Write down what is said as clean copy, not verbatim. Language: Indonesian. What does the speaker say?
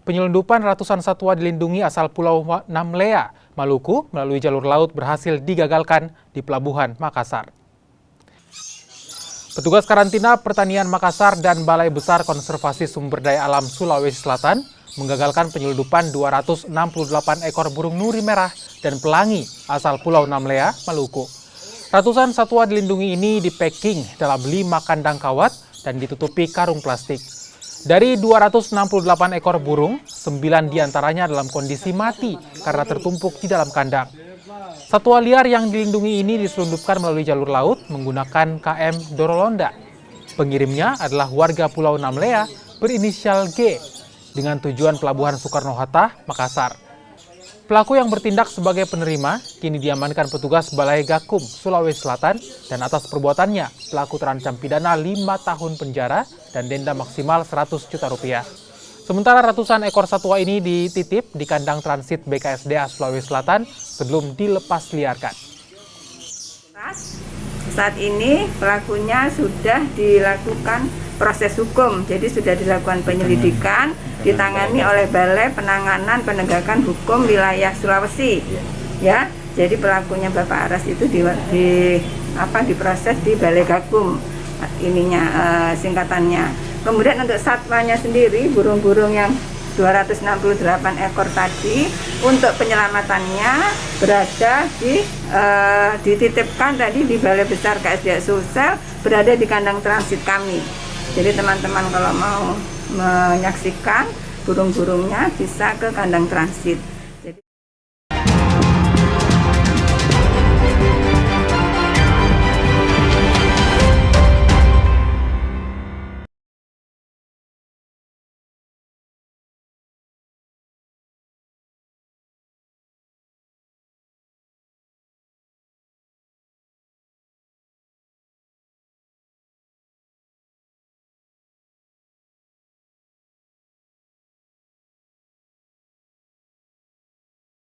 penyelundupan ratusan satwa dilindungi asal Pulau Namlea, Maluku melalui jalur laut berhasil digagalkan di Pelabuhan Makassar. Petugas karantina pertanian Makassar dan Balai Besar Konservasi Sumber Daya Alam Sulawesi Selatan menggagalkan penyelundupan 268 ekor burung nuri merah dan pelangi asal Pulau Namlea, Maluku. Ratusan satwa dilindungi ini di-packing dalam 5 kandang kawat dan ditutupi karung plastik. Dari 268 ekor burung, 9 diantaranya dalam kondisi mati karena tertumpuk di dalam kandang. Satwa liar yang dilindungi ini diselundupkan melalui jalur laut menggunakan KM Dorolonda. Pengirimnya adalah warga Pulau Namlea berinisial G dengan tujuan Pelabuhan Soekarno-Hatta, Makassar. Pelaku yang bertindak sebagai penerima kini diamankan petugas Balai Gakum, Sulawesi Selatan, dan atas perbuatannya pelaku terancam pidana 5 tahun penjara dan denda maksimal 100 juta rupiah. Sementara ratusan ekor satwa ini dititip di kandang transit BKSDA Sulawesi Selatan sebelum dilepas liarkan. Saat ini pelakunya sudah dilakukan proses hukum, jadi sudah dilakukan penyelidikan, ditangani oleh Balai Penanganan Penegakan Hukum Wilayah Sulawesi. Ya, jadi pelakunya Bapak Aras itu diproses di Balai Gakum, singkatannya. Kemudian untuk satwanya sendiri, burung-burung yang 268 ekor tadi, untuk penyelamatannya berada dititipkan tadi di Balai Besar KSDA Sulsel, berada di kandang transit kami. Jadi teman-teman kalau mau menyaksikan burung-burungnya bisa ke kandang transit.